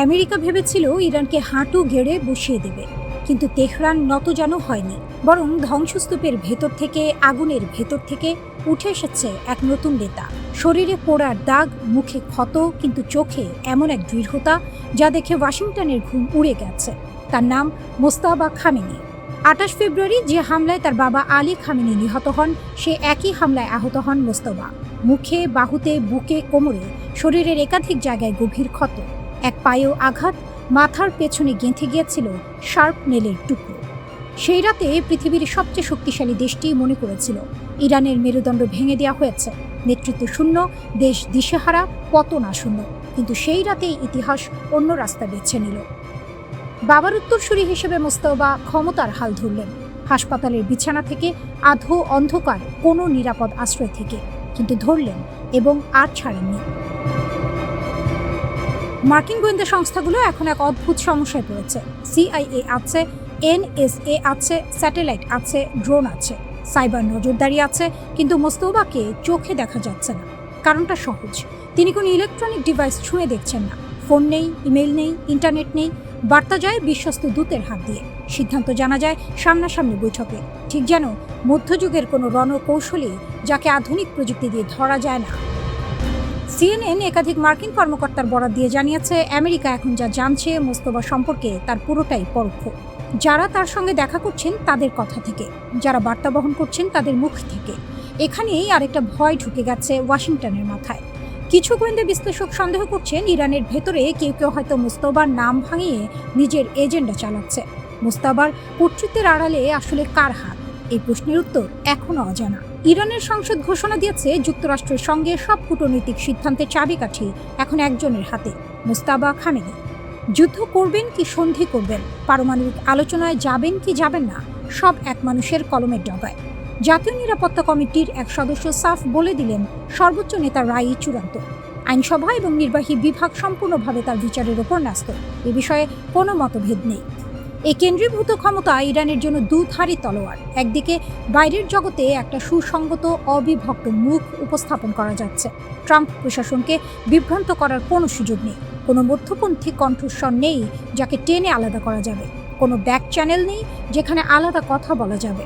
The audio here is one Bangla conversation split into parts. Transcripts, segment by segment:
আমেরিকা ভেবেছিল ইরানকে হাঁটু গেড়ে বসিয়ে দেবে, কিন্তু তেহরান নতজানু হয়নি, বরং ধ্বংসস্তূপের ভেতর থেকে, আগুনের ভেতর থেকে উঠে এসেছে এক নতুন নেতা। শরীরে পোড়ার দাগ, মুখে ক্ষত, কিন্তু চোখে এমন এক দৃঢ়তা যা দেখে ওয়াশিংটনের ঘুম উড়ে গেছে। তার নাম মোস্তাবা খামেনি। 28 ফেব্রুয়ারি যে হামলায় তার বাবা আলী খামেনি নিহত হন, সে একই হামলায় আহত হন মোস্তফা। মুখে, বাহুতে, বুকে, কোমরে, শরীরের একাধিক জায়গায় গভীর ক্ষত, এক পায়েও আঘাত, মাথার পেছনে গেঁথে গিয়েছিল শার্প নেলের টুকরো। সেই রাতে পৃথিবীর সবচেয়ে শক্তিশালী দেশটি মনে করেছিল ইরানের মেরুদণ্ড ভেঙে দেওয়া হয়েছে, নেতৃত্ব শূন্য, দেশ দিশেহারা, পতন আসন্ন। কিন্তু সেই রাতেই ইতিহাস অন্য রাস্তা বেছে নিল। বাবার উত্তরসূরি হিসেবে মোস্তফা ক্ষমতার হাল ধরলেন, হাসপাতালের বিছানা থেকে, আধো অন্ধকার কোনো নিরাপদ আশ্রয় থেকে, কিন্তু ধরলেন এবং আর ছাড়েননি। মার্কিন গোয়েন্দা সংস্থাগুলো এখন এক অদ্ভুত সমস্যায় পড়েছে। CIA আছে, NSA আছে, স্যাটেলাইট আছে, ড্রোন আছে, সাইবার নজরদারি আছে, কিন্তু মোস্তফাকে চোখে দেখা যাচ্ছে না। কারণটা সহজ, তিনি কোনো ইলেকট্রনিক ডিভাইস ছুঁয়ে দেখছেন না। ফোন নেই, ইমেল নেই, ইন্টারনেট নেই। বার্তা যায় বিশ্বস্ত দূতের হাত দিয়ে, সিদ্ধান্ত জানা যায় সামনাসামনি বৈঠকে, ঠিক যেন মধ্যযুগের কোনো রণকৌশলী যাকে আধুনিক প্রযুক্তি দিয়ে ধরা যায় না। CNN একাধিক মার্কিন কর্মকর্তার বরাত দিয়ে জানিয়েছে, আমেরিকা এখন যা জানছে মোস্তফা সম্পর্কে তার পুরোটাই পরোক্ষ। যারা তার সঙ্গে দেখা করছেন তাদের কথা থেকে, যারা বার্তা বহন করছেন তাদের মুখ থেকে। এখানেই আরেকটা ভয় ঢুকে গেছে ওয়াশিংটনের মাথায়। কিছু গোয়েন্দা বিশ্লেষক সন্দেহ করছেন ইরানের ভেতরে কেউ কেউ হয়তো মোস্তফার নাম ভাঙিয়ে নিজের এজেন্ডা চালাচ্ছে। মোস্তফার কর্তৃত্বের আড়ালে আসলে কার হাত? এই প্রশ্নের উত্তর এখনো অজানা। ইরানের সংসদ ঘোষণা দিয়েছে যুক্তরাষ্ট্রের সঙ্গে সব কূটনৈতিক সিদ্ধান্তের চাবিকাঠি এখন একজনের হাতে, মোস্তাবা খামেনি। যুদ্ধ করবেন কি সন্ধি করবেন, পারমাণবিক আলোচনায় যাবেন কি যাবেন না, সব এক মানুষের কলমের ডগায়। জাতীয় নিরাপত্তা কমিটির এক সদস্য সাফ বলে দিলেন, সর্বোচ্চ নেতার রায়ই চূড়ান্ত। আইনসভা এবং নির্বাহী বিভাগ সম্পূর্ণভাবে তার বিচারের ওপর ন্যস্ত। এ বিষয়ে কোনো মতভেদ নেই। এই কেন্দ্রীভূত ক্ষমতা ইরানের জন্য দুধারী তলোয়ার। একদিকে বাইরের জগতে একটা সুসংগত, অবিভক্ত মুখ উপস্থাপন করা যাচ্ছে। ট্রাম্প প্রশাসনকে বিভ্রান্ত করার কোনো সুযোগ নেই। কোনো মধ্যপন্থী কণ্ঠস্বর নেই যাকে টেনে আলাদা করা যাবে। কোনো ব্যাক চ্যানেল নেই যেখানে আলাদা কথা বলা যাবে।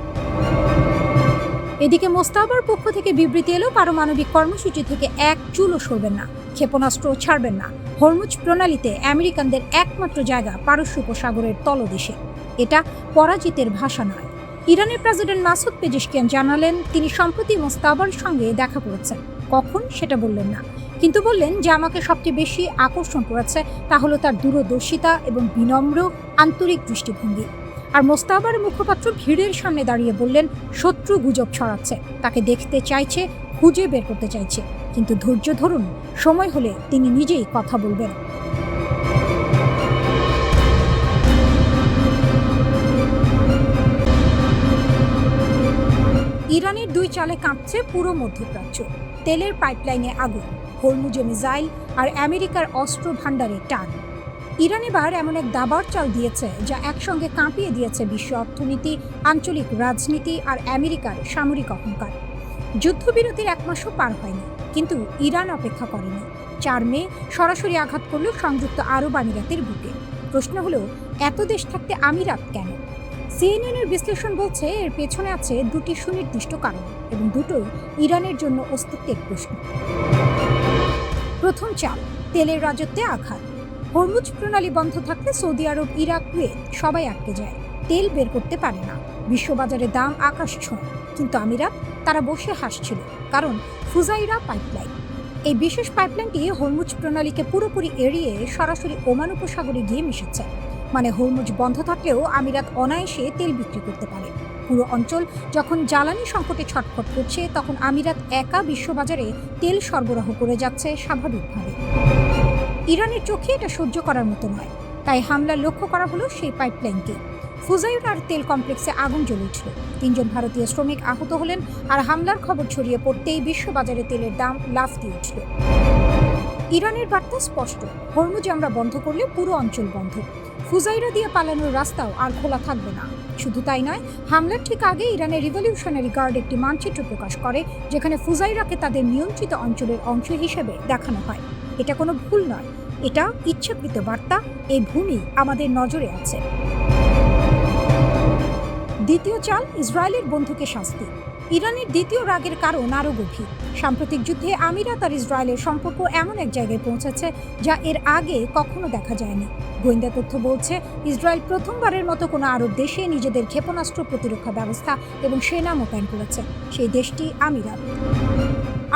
এদিকে মোস্তাবার পক্ষ থেকে বিবৃতি এলো, পারমাণবিক কর্মসূচি থেকে এক চুলও সরবেন না, ক্ষেপণাস্ত্র ছাড়বেন না। হরমুজ প্রণালীতে আমেরিকানদের একমাত্র জায়গা পারস্য উপসাগরের তলদেশে। এটা পরাজিতের ভাষা নয়। ইরানের প্রেসিডেন্ট মাসুদ পেজেশকিয়ান জানালেন, তিনি সম্প্রতি মোস্তাবার সঙ্গে দেখা করেছেন। কখন সেটা বললেন না, কিন্তু বললেন যে আমাকে সবচেয়ে বেশি আকর্ষণ করেছে তা হলো তার দূরদর্শিতা এবং বিনম্র, আন্তরিক দৃষ্টিভঙ্গি। আর মোস্তাবার মুখপাত্র ভিড়ের সামনে দাঁড়িয়ে বললেন, শত্রু গুজব ছড়াচ্ছে, তাকে দেখতে চাইছে, খুঁজে বের করতে চাইছে, কিন্তু ধৈর্য ধরুন, সময় হলে তিনি নিজেই কথা বলবেন। ইরানের দুই চালে কাঁপছে পুরো মধ্যপ্রাচ্য। তেলের পাইপলাইনে আগুন, হরমুজে মিসাইল আর আমেরিকার অস্ত্র ভাণ্ডারে টান। ইরান এবার এমন এক দাবার চাল দিয়েছে যা একসঙ্গে কাঁপিয়ে দিয়েছে বিশ্ব অর্থনীতি, আঞ্চলিক রাজনীতি আর আমেরিকার সামরিক অহংকার। যুদ্ধবিরতির 1 মাসও পার হয়নি, কিন্তু ইরান অপেক্ষা করেনি। 4 মে সরাসরি আঘাত করল সংযুক্ত আরব আমিরাতের বুকে। প্রশ্ন হলো, এত দেশ থাকতে আমিরাত কেন? CNN-এর বিশ্লেষণ বলছে, এর পেছনে আছে দুটি সুনির্দিষ্ট কারণ, এবং দুটোই ইরানের জন্য অস্তিত্বের প্রশ্ন। প্রথম চাল, তেলের রাজত্বে আঘাত। হরমুজ প্রণালী বন্ধ থাকলে সৌদি আরব, ইরাক, কুয়েত সবাই আটকে যায়, তেল বের করতে পারে না। বিশ্ববাজারে দাম আকাশ ছোঁয়। কিন্তু আমিরাত, তারা বসে হাসছিল, কারণ ফুজাইরা পাইপলাইন। এই বিশেষ পাইপলাইনটি হরমুজ প্রণালীকে পুরোপুরি এড়িয়ে সরাসরি ওমান উপসাগরে গিয়ে মিশেছে। মানে হরমুজ বন্ধ থাকলেও আমিরাত অনায়াসে তেল বিক্রি করতে পারে। পুরো অঞ্চল যখন জ্বালানি সংকটে ছটফট করছে, তখন আমিরাত একা বিশ্ববাজারে তেল সরবরাহ করে যাচ্ছে স্বাভাবিকভাবে। ইরানের চোখে এটা সহ্য করার মতো নয়, তাই হামলার লক্ষ্য করা হলো সেই পাইপলাইনকে। ফুজাইরার তেল কমপ্লেক্সে আগুন জ্বলে উঠল, 3 জন ভারতীয় শ্রমিক আহত হলেন, আর হামলার খবর ছড়িয়ে পড়তেই বিশ্ববাজারে তেলের দাম লাফ দিয়ে উঠল। ইরানের বার্তা স্পষ্ট, হরমুজ আমরা বন্ধ করলে পুরো অঞ্চল বন্ধ। ফুজাইরা দিয়ে পালানোর রাস্তাও আর খোলা থাকবে না। শুধু তাই নয়, হামলার ঠিক আগে ইরানের রিভলিউশনারি গার্ড একটি মানচিত্র প্রকাশ করে, যেখানে ফুজাইরাকে তাদের নিয়ন্ত্রিত অঞ্চলের অংশ হিসেবে দেখানো হয়। এটা কোনো ভুল নয়, এটা ইচ্ছাকৃত বার্তা, এই ভূমি আমাদের নজরে আছে। দ্বিতীয় চাল, ইসরায়েলের বন্ধুকে শাস্তি। ইরানের দ্বিতীয় রাগের কারণ আরও গভীর। সাম্প্রতিক যুদ্ধে আমিরাত আর ইসরায়েলের সম্পর্ক এমন এক জায়গায় পৌঁছেছে যা এর আগে কখনো দেখা যায়নি। গোয়েন্দা তথ্য বলছে, ইসরায়েল প্রথমবারের মতো কোনো আরব দেশে নিজেদের ক্ষেপণাস্ত্র প্রতিরক্ষা ব্যবস্থা এবং সেনা মোতায়েন করেছে। সেই দেশটি আমিরাত।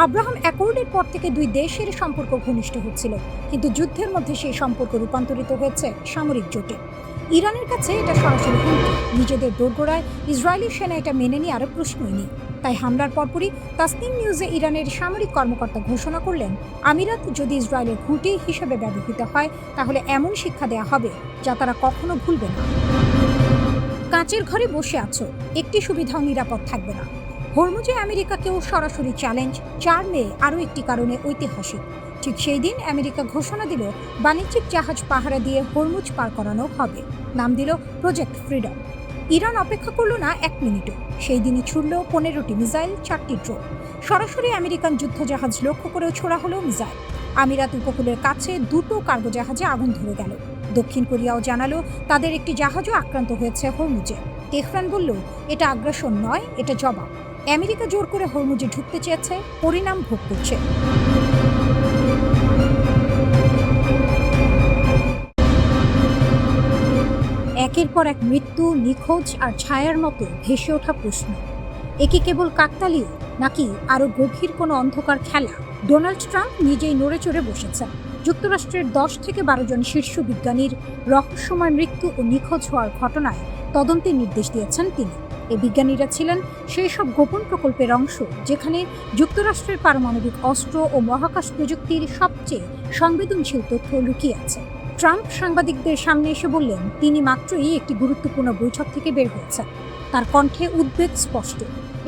আব্রাহাম অ্যাকর্ডের পর থেকে দুই দেশের সম্পর্ক ঘনিষ্ঠ হচ্ছিল, কিন্তু যুদ্ধের মধ্যে সেই সম্পর্ক রূপান্তরিত হয়েছে সামরিক জোটে। ইরানের কাছে এটা সরাসরি হুমকি। নিজেদের দোরগোড়ায় ইসরায়েলি সেনা এটা মেনে নিয়ে আরও প্রশ্নই নেই। তাই হামলার পরপরই তাসনিম নিউজে ইরানের সামরিক কর্মকর্তা ঘোষণা করলেন, আমিরাত যদি ইসরায়েলের ঘুঁটি হিসেবে ব্যবহৃত হয় তাহলে এমন শিক্ষা দেয়া হবে যা তারা কখনো ভুলবে না। কাঁচের ঘরে বসে আছো, একটি সুবিধাও নিরাপদ থাকবে না। হরমুজে আমেরিকাকেও সরাসরি চ্যালেঞ্জ। 4 মে আরও একটি কারণে ঐতিহাসিক। ঠিক সেই দিন আমেরিকা ঘোষণা দিল বাণিজ্যিক জাহাজ পাহারা দিয়ে হরমুজ পার করানো হবে। নাম দিল প্রজেক্ট ফ্রিডম। ইরান অপেক্ষা করল না 1 মিনিটও। সেই দিনই ছুড়ল 15টি মিসাইল, 4টি ড্রোন। সরাসরি আমেরিকান যুদ্ধজাহাজ লক্ষ্য করেও ছোড়া হলো মিসাইল। আমিরাত উপকূলের কাছে 2টো কার্গো জাহাজে আগুন ধরে গেল। দক্ষিণ কোরিয়াও জানালো তাদের একটি জাহাজও আক্রান্ত হয়েছে হরমুজে। তেহরান বলল, এটা আগ্রাসন নয়, এটা জবাব। আমেরিকা জোর করে হরমুজে ঢুকতে চেয়েছে, পরিণাম ভোগ করছে। একের পর এক মৃত্যু, নিখোঁজ আর ছায়ার মতো ভেসে ওঠা প্রশ্ন। একে কেবল কাকতালীয় নাকি আরও গভীর কোনো অন্ধকার খেলা? ডোনাল্ড ট্রাম্প নিজেই নড়ে চড়ে বসেছেন। যুক্তরাষ্ট্রের 10 থেকে 12 জন শীর্ষ বিজ্ঞানীর রহস্যময় মৃত্যু ও নিখোঁজ হওয়ার ঘটনায় তদন্তের নির্দেশ দিয়েছেন তিনি। এই বিজ্ঞানীরা ছিলেন সেই সব গোপন প্রকল্পের অংশ যেখানে যুক্তরাষ্ট্রের পারমাণবিক অস্ত্র ও মহাকাশ প্রযুক্তির সবচেয়ে সংবেদনশীল তথ্য লুকিয়ে আছে। ট্রাম্প সাংবাদিকদের সামনে এসে বললেন, তিনি মাত্রই একটি গুরুত্বপূর্ণ বৈঠক থেকে বের হয়েছেন। তার কণ্ঠে উদ্বেগ স্পষ্ট।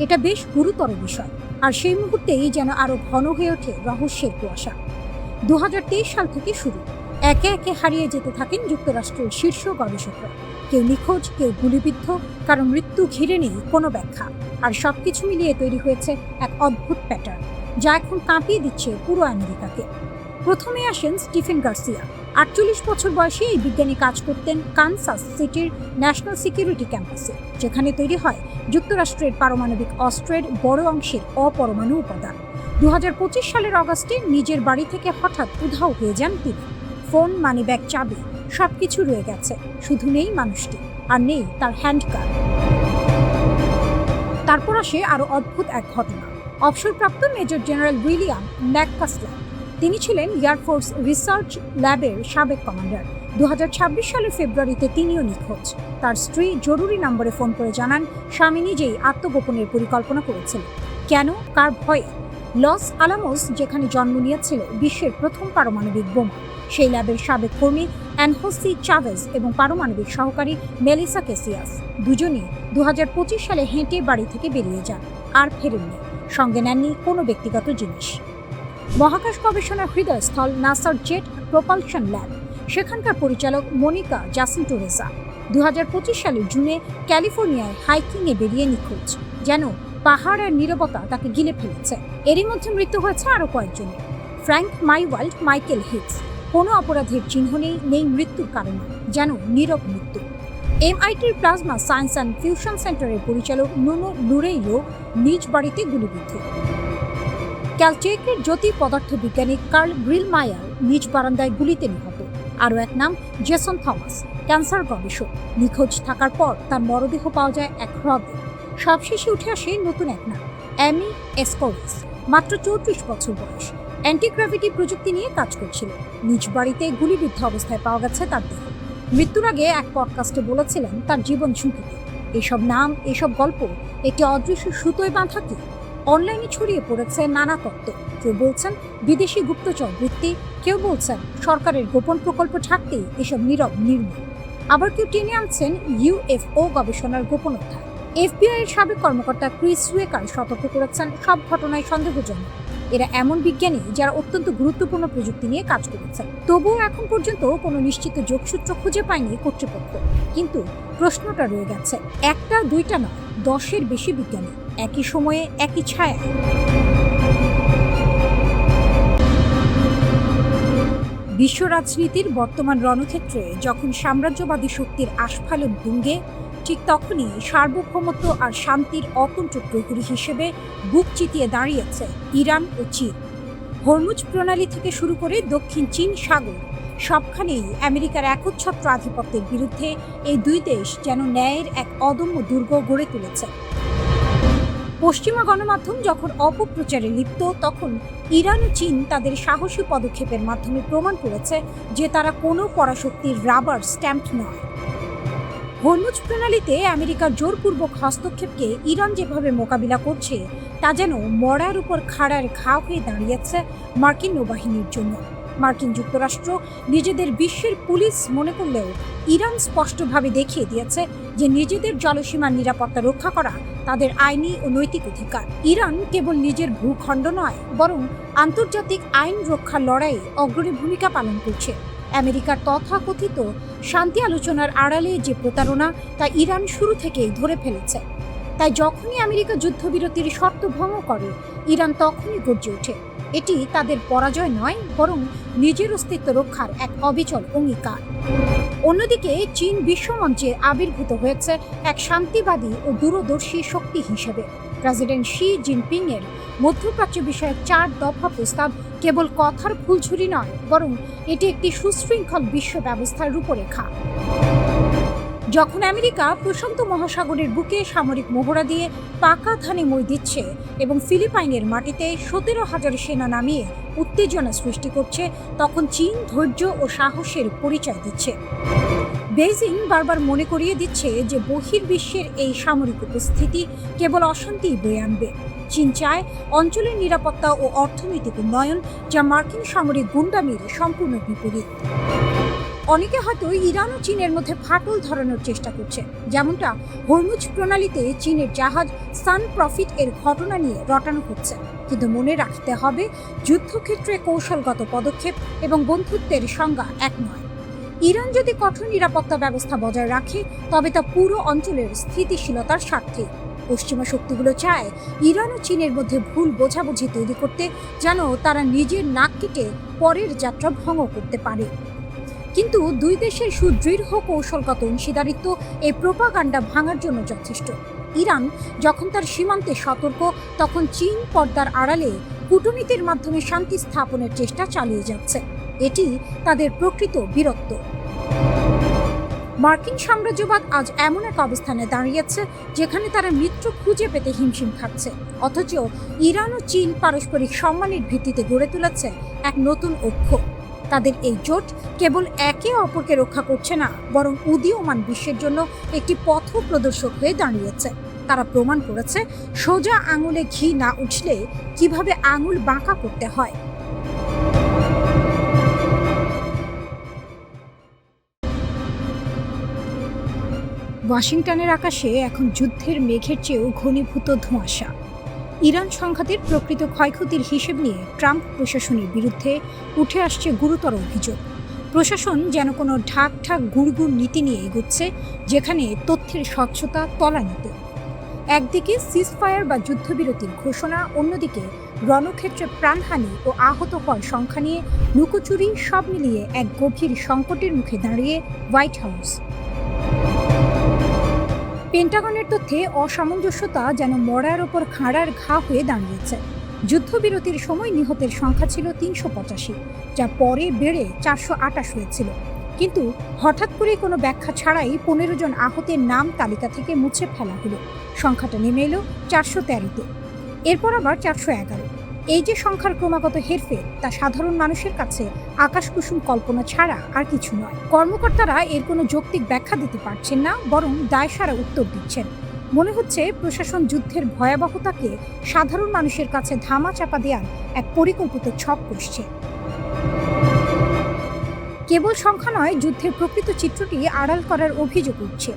এটা বেশ গুরুতর বিষয়। আর সেই মুহূর্তেই যেন আরও ঘন হয়ে ওঠে রহস্যের কুয়াশা। 2023 সাল থেকে শুরু। একে একে হারিয়ে যেতে থাকেন যুক্তরাষ্ট্রের শীর্ষ গবেষকরা। কেউ নিখোঁজ, কেউ গুলিবিদ্ধ, কারণ মৃত্যু ঘিরে নেই কোনো ব্যাখ্যা। আর সবকিছু মিলিয়ে তৈরি হয়েছে এক অদ্ভুত প্যাটার্ন যা এখন কাঁপিয়ে দিচ্ছে পুরো আমেরিকাকে। প্রথমে আসেন স্টিফেন গার্সিয়া। 48 বছর বয়সে এই বিজ্ঞানী কাজ করতেন কানসাস সিটির ন্যাশনাল সিকিউরিটি ক্যাম্পাসে, যেখানে তৈরি হয় যুক্তরাষ্ট্রের পারমাণবিক অস্ত্রের বড় অংশের অপরমাণু উপাদান। 2025 সালের অগাস্টে নিজের বাড়ি থেকে হঠাৎ উধাও হয়ে যান তিনি। ফোন, মানিব্যাগ, চাবি সবকিছু রয়ে গেছে, শুধু নেই মানুষটি, আর নেই তার হ্যান্ডকার। তারপর আসে আরও অদ্ভুত এক ঘটনা। অবসরপ্রাপ্ত মেজর জেনারেল উইলিয়াম ম্যাককাসল্যান্ড, তিনি ছিলেন এয়ারফোর্স রিসার্চ ল্যাবের সাবেক কমান্ডার। 2026 সালের ফেব্রুয়ারিতে তিনিও নিখোঁজ। তার স্ত্রী জরুরি নম্বরে ফোন করে জানান স্বামী নিজেই আত্মগোপনের পরিকল্পনা করেছিলেন। কেন, কার ভয়ে? লস আলামোস, যেখানে জন্ম নিয়েছিল বিশ্বের প্রথম পারমাণবিক বোমা, সেই ল্যাবের সাবেক কর্মী অ্যানহোসি চাভেজ এবং পারমাণবিক সহকারী মেলিসা কেসিয়াস দুজনই 2025 সালে হেঁটে বাড়ি থেকে বেরিয়ে যান, আর ফেরেননি। সঙ্গে নেননি কোনো ব্যক্তিগত জিনিস। মহাকাশ গবেষণার হৃদয়স্থল নাসার জেট প্রপালশন ল্যাব, সেখানকার পরিচালক মনিকা জাসিন্টোরেজা 2025 সালের জুনে ক্যালিফোর্নিয়ায় হাইকিংয়ে বেরিয়ে নিখোঁজ। যেন পাহাড়ের নীরবতা তাকে গিলে ফেলেছে। এরই মধ্যে মৃত্যু হয়েছে আরও কয়েকজনের। ফ্র্যাঙ্ক মাইওয়াল্ড, মাইকেল হিটস। কোনো অপরাধের চিহ্ন নেই মৃত্যুর কারণে, যেন নীরব মৃত্যু। MITর প্লাজমা সায়েন্স অ্যান্ড ফিউশন সেন্টারের পরিচালক নুনো লুরেইলো নিজ বাড়িতে গুলিবিদ্ধ। ক্যালটেকের জ্যোতি পদার্থ বিজ্ঞানী কার্ল গ্রিলমায়ার নিজ বারান্দায় গুলিতে নিহত। আরও এক নাম জেসন থমাস, ক্যান্সার গবেষক। নিখোঁজ থাকার পর তার মরদেহ পাওয়া যায় এক হ্রদে। সবশেষে উঠে আসে নতুন এক নাম, অ্যামি এসকোরিস। মাত্র 34 বছর বয়স। অ্যান্টিগ্র্যাভিটি প্রযুক্তি নিয়ে কাজ করছিল। নিজ বাড়িতে গুলিবিদ্ধ অবস্থায় পাওয়া গেছে তার দেহ। মৃত্যুর আগে এক পডকাস্টে বলেছিলেন তার জীবন ঝুঁকিতে। এসব নাম, এসব গল্প একটি অদৃশ্য সুতোয় বাঁধা কি? অনলাইনে ছড়িয়ে পড়েছে নানা তত্ত্ব। কেউ বলছেন বিদেশি গুপ্তচর বৃত্তি, কেউ বলছেন সরকারের গোপন প্রকল্প ঢাকতেই এসব নীরব নির্মূল। আবার কেউ টেনে আনছেন UFO গবেষণার গোপন অধ্যায়। FBI এর সাবেক কর্মকর্তা ক্রিস ওয়েকার সতর্ক করেছেন সব ঘটনায় সন্দেহজনক। এরা এমন বিজ্ঞানী যারা অত্যন্ত গুরুত্বপূর্ণ প্রযুক্তি নিয়ে কাজ করেছেন। তবুও এখন পর্যন্ত কোনো নিশ্চিত যোগসূত্র খুঁজে পায়নি কর্তৃপক্ষ। কিন্তু প্রশ্নটা রয়ে গেছে, একটা দুইটা নয়, 10-এর বেশি বিজ্ঞানী একই সময়ে একই ছায়া। বিশ্ব রাজনীতির বর্তমান রণক্ষেত্রে যখন সাম্রাজ্যবাদী শক্তির আস্ফালন তুঙ্গে, ঠিক তখনই সার্বভৌমত্ব আর শান্তির অকুণ্ঠ প্রহরী হিসেবে বুক চিতিয়ে দাঁড়িয়েছে ইরান ও চীন। হরমুজ প্রণালী থেকে শুরু করে দক্ষিণ চীন সাগর, সবখানেই আমেরিকার একচ্ছত্র আধিপত্যের বিরুদ্ধে এই দুই দেশ যেন ন্যায়ের এক অদম্য দুর্গ গড়ে তুলেছে। পশ্চিমা গণমাধ্যম যখন অপপ্রচারে লিপ্ত, তখন ইরান ও চীন তাদের সাহসী পদক্ষেপের মাধ্যমে প্রমাণ করেছে যে তারা কোনো পরাশক্তির রাবার স্ট্যাম্প নয়। হরমুজ প্রণালীতে আমেরিকার জোরপূর্বক হস্তক্ষেপকে ইরান যেভাবে মোকাবিলা করছে, তা যেন মরার উপর খাড়ার ঘা হয়ে দাঁড়িয়েছে মার্কিন নৌবাহিনীর জন্য। মার্কিন যুক্তরাষ্ট্র নিজেদের বিশ্বের পুলিশ মনে করলেও ইরান স্পষ্টভাবে দেখিয়ে দিয়েছে যে নিজেদের জলসীমার নিরাপত্তা রক্ষা করা তাদের আইনি ও নৈতিক অধিকার। ইরান কেবল নিজের ভূখণ্ড নয়, বরং আন্তর্জাতিক আইন রক্ষার লড়াইয়ে অগ্রণী ভূমিকা পালন করছে। আমেরিকার তথাকথিত শান্তি আলোচনার আড়ালে যে প্রতারণা, তা ইরান শুরু থেকেই ধরে ফেলেছে। তাই যখনই আমেরিকা যুদ্ধবিরতির শর্ত ভঙ্গ করে, ইরান তখনই গর্জে ওঠে। এটি তাদের পরাজয় নয়, বরং নিজের অস্তিত্ব রক্ষার এক অবিচল অঙ্গীকার। অন্যদিকে চীন বিশ্বমঞ্চে আবির্ভূত হয়েছে এক শান্তিবাদী ও দূরদর্শী শক্তি হিসেবে। প্রেসিডেন্ট শি জিনপিং এর মধ্যপ্রাচ্য বিষয়ক 4 দফা প্রস্তাব কেবল কথার ফুলঝুরি নয়, বরং এটি একটি সুশৃঙ্খল বিশ্ব ব্যবস্থার রূপরেখা। যখন আমেরিকা প্রশান্ত মহাসাগরের বুকে সামরিক মহড়া দিয়ে পাকা ধানে মই দিচ্ছে এবং ফিলিপাইনের মাটিতে 17,000 সেনা নামিয়ে উত্তেজনা সৃষ্টি করছে, তখন চীন ধৈর্য ও সাহসের পরিচয় দিচ্ছে। বেইজিং বারবার মনে করিয়ে দিচ্ছে যে বহির্বিশ্বের এই সামরিক উপস্থিতি কেবল অশান্তিই বয়ে আনবে। চীন চায় অঞ্চলের নিরাপত্তা ও অর্থনৈতিক উন্নয়ন, যা মার্কিন সামরিক গুন্ডামির সম্পূর্ণ বিপরীত। অনেকে হয়তো ইরান ও চীনের মধ্যে ফাটল ধরানোর চেষ্টা করছে, যেমনটা হরমুজ প্রণালীতে চীনের জাহাজ সান প্রফিট এর ঘটনা নিয়ে রটানো হচ্ছে। কিন্তু মনে রাখতে হবে, যুদ্ধক্ষেত্রে কৌশলগত পদক্ষেপ এবং বন্ধুত্বের সংজ্ঞা এক নয়। ইরান যদি কঠোর নিরাপত্তা ব্যবস্থা বজায় রাখে, তবে তা পুরো অঞ্চলের স্থিতিশীলতার স্বার্থে। পশ্চিমা শক্তিগুলো চায় ইরান ও চীনের মধ্যে ভুল বোঝাবুঝি তৈরি করতে, যেন তারা নিজের নাক কেটে পরের যাত্রা ভঙ্গ করতে পারে। কিন্তু দুই দেশের সুদৃঢ় কৌশলগত অংশীদারিত্ব এই প্রোপাগান্ডা ভাঙার জন্য যথেষ্ট। ইরান যখন তার সীমান্তে সতর্ক, তখন চীন পর্দার আড়ালে কূটনীতির মাধ্যমে শান্তি স্থাপনের চেষ্টা চালিয়ে যাচ্ছে। এটি তাদের প্রকৃত বীরত্ব। মার্কিন সাম্রাজ্যবাদ আজ এমন এক অবস্থানে দাঁড়িয়েছে যেখানে তারা মিত্র খুঁজে পেতে হিমশিম খাচ্ছে, অথচ ইরান ও চীন পারস্পরিক সম্মানের ভিত্তিতে গড়ে তুলেছে এক নতুন অক্ষ। তাদের এই জোট কেবল একে অপরকে রক্ষা করছে না, বরং উদীয়মান বিশ্বের জন্য একটি পথ প্রদর্শক হয়ে দাঁড়িয়েছে। তারা প্রমাণ করেছে সোজা আঙুলে ঘি না উঠলে কিভাবে আঙুল বাঁকা করতে হয়। ওয়াশিংটনের আকাশে এখন যুদ্ধের মেঘের চেয়েও ঘনীভূত ধোঁয়াশা। ইরান সংঘাতের প্রকৃত ক্ষয়ক্ষতির হিসেব নিয়ে ট্রাম্প প্রশাসনের বিরুদ্ধে উঠে আসছে গুরুতর অভিযোগ। প্রশাসন যেন কোনো ঢাক গুড়গুড় নীতি নিয়ে এগোচ্ছে, যেখানে তথ্যের স্বচ্ছতা তলানিতে। একদিকে সিজফায়ার বা যুদ্ধবিরতির ঘোষণা, অন্যদিকে রণক্ষেত্রে প্রাণহানি ও আহত হওয়ার সংখ্যা নিয়ে লুকোচুরি, সব মিলিয়ে এক গভীর সংকটের মুখে দাঁড়িয়ে হোয়াইট হাউস। পেন্টাগনের তথ্যে অসামঞ্জস্যতা যেন মরার ওপর খাঁড়ার ঘা হয়ে দাঁড়িয়েছে। যুদ্ধবিরতির সময় নিহতের সংখ্যা ছিল 385, যা পরে বেড়ে 428 হয়েছিল। কিন্তু হঠাৎ করে কোনো ব্যাখ্যা ছাড়াই 15 জন আহতের নাম তালিকা থেকে মুছে ফেলা হলো। সংখ্যাটা নেমে এলো 413-তে, এরপর আবার 411। এই যে সংখ্যার ক্রমাগত হেরফের, তা সাধারণ মানুষের কাছে আকাশকুসুম কল্পনা ছাড়া আর কিছু নয়। কর্মকর্তারা এর কোনো যৌক্তিক ব্যাখ্যা দিতে পারছেন না, বরং দায়সারা উত্তর দিচ্ছেন। মনে হচ্ছে প্রশাসন যুদ্ধের ভয়াবহতাকে সাধারণ মানুষের কাছে ধামাচাপা দেওয়ার এক পরিকল্পিত ছক কষছে। কেবল সংখ্যা নয়, যুদ্ধের প্রকৃত চিত্রটি আড়াল করার অভিযোগ উঠছে।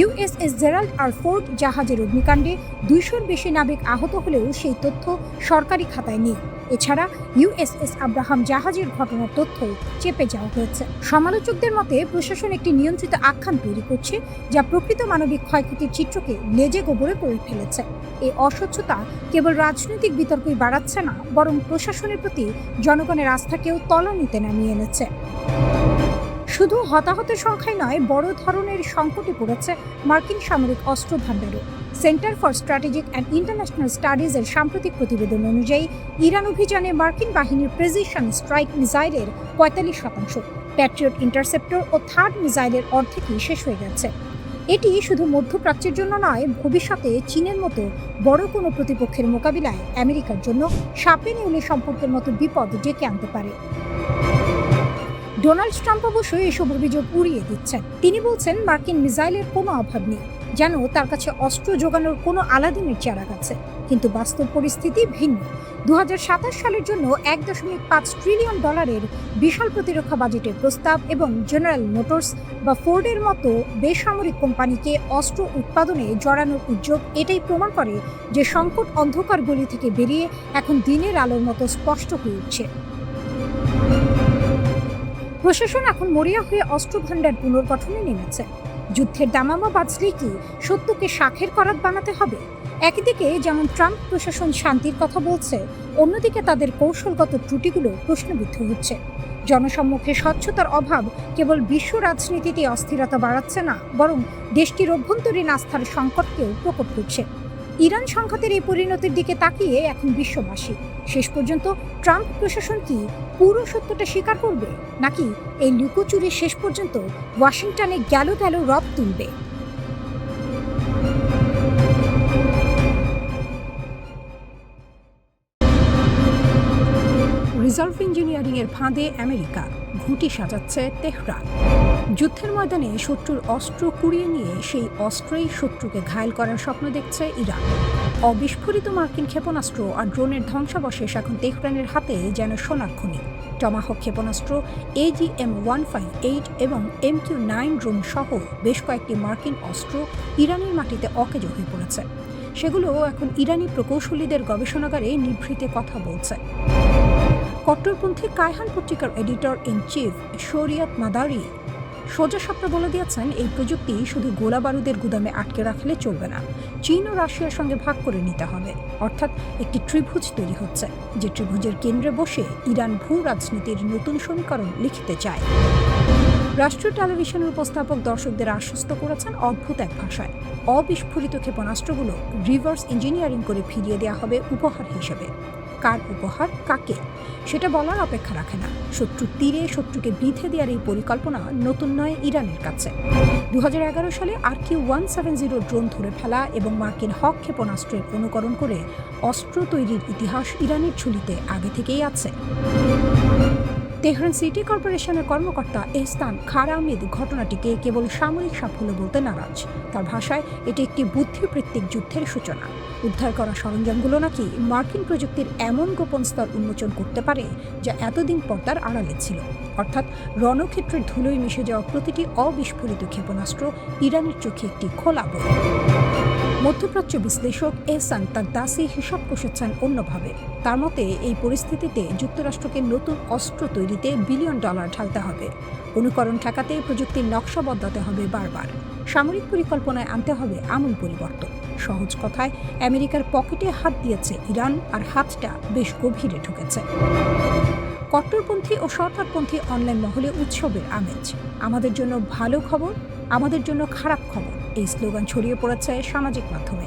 ইউএসএস জেরাল্ড আর ফোর্ড জাহাজের অগ্নিকাণ্ডে 200-র বেশি নাবিক আহত হলেও সেই তথ্য সরকারি খাতায় নেই। এছাড়া ইউএসএস আব্রাহাম জাহাজের ঘটনার তথ্য চেপে যাওয়া হয়েছে। সমালোচকদের মতে প্রশাসন একটি নিয়ন্ত্রিত আখ্যান তৈরি করছে, যা প্রকৃত মানবিক ক্ষয়ক্ষতির চিত্রকে লেজে গোবরে করে ফেলেছে। এই অস্বচ্ছতা কেবল রাজনৈতিক বিতর্কই বাড়াচ্ছে না, বরং প্রশাসনের প্রতি জনগণের আস্থাকেও তলানিতে নামিয়ে এনেছে। শুধু হতাহতের সংখ্যায় নয়, বড় ধরনের সংকটে পড়েছে মার্কিন সামরিক অস্ত্র ভাণ্ডারও। Center for strategic and international স্টাডিজের সাম্প্রতিক প্রতিবেদন অনুযায়ী ইরান অভিযানে মার্কিন বাহিনীর প্রেসিশন স্ট্রাইক মিসাইলের ৪৫%, প্যাট্রিয়ট ইন্টারসেপ্টর ও থার্ড মিসাইলের অর্ধেকই শেষ হয়ে গেছে। এটি শুধু মধ্যপ্রাচ্যের জন্য নয়, ভবিষ্যতে চীনের মতো বড় কোনো প্রতিপক্ষের মোকাবিলায় আমেরিকার জন্য সাপে নেউলে সম্পর্কের মতো বিপদ ডেকে আনতে পারে। ডোনাল্ড ট্রাম্প অবশ্যই এসব অভিযোগ উড়িয়ে দিচ্ছেন। তিনি বলছেন মার্কিন মিসাইলের কোনো অভাব নেই, যেন তার কাছে অস্ত্র যোগানোর কোনো আলাদিনের চারাক আছে। কিন্তু বাস্তব পরিস্থিতি ভিন্ন। ২০২৭ সালের জন্য $১.৫ ট্রিলিয়ন বিশাল প্রতিরক্ষা বাজেটের প্রস্তাব এবং জেনারেল মোটরস বা ফোর্ডের মতো বেসামরিক কোম্পানিকে অস্ত্র উৎপাদনে জড়ানোর উদ্যোগ এটাই প্রমাণ করে যে সংকট অন্ধকার গলি থেকে বেরিয়ে এখন দিনের আলোর মতো স্পষ্ট হয়ে উঠছে। প্রশাসন এখন মরিয়া হয়ে অস্ত্র ভাণ্ডার পুনর্গঠনে নেমেছে। যুদ্ধের দামামা বাজলেই কি সত্যকে শাখের করাত বানাতে হবে? একদিকে যেমন ট্রাম্প প্রশাসন শান্তির কথা বলছে, অন্যদিকে তাদের কৌশলগত ত্রুটিগুলো প্রশ্নবিদ্ধ হচ্ছে। জনসম্মুখে স্বচ্ছতার অভাব কেবল বিশ্ব রাজনীতিতে অস্থিরতা বাড়াচ্ছে না, বরং দেশটির অভ্যন্তরীণ আস্থার সংকটকেও প্রকট করছে। ইরান সংঘাতের এই পরিণতির দিকে তাকিয়ে এখন বিশ্ববাসী। শেষ পর্যন্ত ট্রাম্প প্রশাসন কি পুরো সত্যটা স্বীকার করবে, নাকি এই লুকোচুরি শেষ পর্যন্ত ওয়াশিংটনে গেল রব তুলবে? রিজার্ভ ইঞ্জিনিয়ারিং এর ফাঁদে আমেরিকা, ঘুঁটি সাজাচ্ছে তেহরান। যুদ্ধের ময়দানে শত্রুর অস্ত্র কুড়িয়ে নিয়ে সেই অস্ত্রেই শত্রুকে ঘায়েল করার স্বপ্ন দেখছে ইরান। অবিস্ফোরিত মার্কিন ক্ষেপণাস্ত্র আর ড্রোনের ধ্বংসাবশেষ এখন তেহরানের হাতে যেন সোনার খনি। টমাহক ক্ষেপণাস্ত্র, AGM-158 এবং MQ-9 ড্রোন সহ বেশ কয়েকটি মার্কিন অস্ত্র ইরানের মাটিতে অকেজো হয়ে পড়েছে। সেগুলো এখন ইরানি প্রকৌশলীদের গবেষণাগারে নিভৃতে কথা বলছে। কট্টরপন্থী কায়হান পত্রিকার এডিটর ইন চিফ শরিয়াত মাদারি সোজা সাপটা বলে দিয়েছেন, এই প্রযুক্তি শুধু গোলা বারুদের গুদামে আটকে রাখলে চলবে না, চীন ও রাশিয়ার সঙ্গে ভাগ করে নিতে হবে। অর্থাৎ একটি ত্রিভুজ তৈরি হচ্ছে, যে ত্রিভুজের কেন্দ্রে বসে ইরান ভূ রাজনীতির নতুন সমীকরণ লিখতে চায়। রাষ্ট্রীয় টেলিভিশনের উপস্থাপক দর্শকদের আশ্বস্ত করেছেন অদ্ভুত এক ভাষায়, অবিস্ফোরিত ক্ষেপণাস্ত্রগুলো রিভার্স ইঞ্জিনিয়ারিং করে ফিরিয়ে দেওয়া হবে উপহার হিসেবে। কার উপহার, কাকে, সেটা বলার অপেক্ষা রাখে না। শত্রুর তীরে শত্রুকে বিঁধে দেওয়ার এই পরিকল্পনা নতুন নয় ইরানের কাছে। 2011 সালে RQ-170 ড্রোন ধরে ফেলা এবং মার্কিন হক ক্ষেপণাস্ত্রের অনুকরণ করে অস্ত্র তৈরির ইতিহাস ইরানের ঝুলিতে আগে থেকেই আছে। তেহরান সিটি কর্পোরেশনের কর্মকর্তা এহসান খারামিদ ঘটনাটিকে কেবল সামরিক সাফল্য বলতে নারাজ। তার ভাষায় এটি একটি বুদ্ধিবৃত্তিক যুদ্ধের সূচনা। উদ্ধার করা সরঞ্জামগুলো নাকি মার্কিন প্রযুক্তির এমন গোপন স্তর উন্মোচন করতে পারে যা এতদিন পর্দার আড়ালে ছিল। অর্থাৎ রণক্ষেত্রের ধুলোয় মিশে যাওয়া প্রতিটি অবিস্ফোরিত ক্ষেপণাস্ত্র ইরানের চোখে একটি খোলা বই। মধ্যপ্রাচ্য বিশ্লেষক এহসান তার দাসী হিসাব কষেছেন অন্যভাবে। তার মতে এই পরিস্থিতিতে যুক্তরাষ্ট্রকে নতুন অস্ত্র তৈরিতে $বিলিয়ন ঢালতে হবে। অনুকরণ ঠেকাতে প্রযুক্তির নকশা বদলাতে হবে বারবার। সামরিক পরিকল্পনায় আনতে হবে আমূল পরিবর্তন। সহজ কথায় আমেরিকার পকেটে হাত দিয়েছে ইরান, আর হাতটা বেশ গভীরে ঢুকেছে। কট্টরপন্থী ও সরকারপন্থী অনলাইন মহলে উৎসবের আমেজ। আমাদের জন্য ভালো খবর, আমাদের জন্য খারাপ খবর, এই স্লোগান ছড়িয়ে পড়েছে সামাজিক মাধ্যমে।